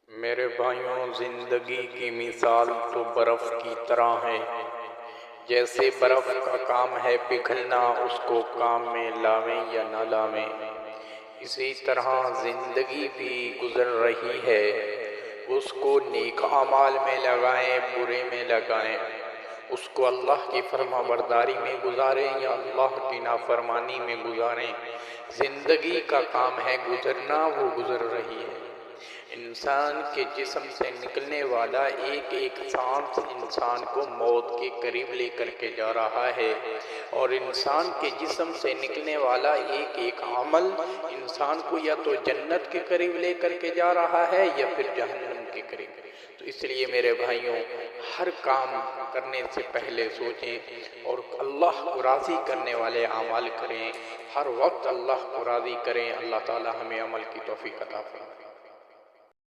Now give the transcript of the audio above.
میرے بھائیوں، زندگی کی مثال تو برف کی طرح ہے۔ جیسے برف کا کام ہے پگھلنا، اس کو کام میں لاویں یا نہ لاویں، اسی طرح زندگی بھی گزر رہی ہے۔ اس کو نیک اعمال میں لگائیں، برے میں لگائیں، اس کو اللہ کی فرما برداری میں گزاریں یا اللہ کی نافرمانی میں گزاریں، زندگی کا کام ہے گزرنا، وہ گزر رہی ہے۔ انسان کے جسم سے نکلنے والا ایک ایک سانس انسان کو موت کے قریب لے کر کے جا رہا ہے، اور انسان کے جسم سے نکلنے والا ایک ایک عمل انسان کو یا تو جنت کے قریب لے کر کے جا رہا ہے یا پھر جہنم کے قریب۔ تو اس لیے میرے بھائیوں، ہر کام کرنے سے پہلے سوچیں اور اللہ کو راضی کرنے والے اعمال کریں، ہر وقت اللہ کو راضی کریں۔ اللہ تعالی ہمیں عمل کی توفیق عطا فرمائے۔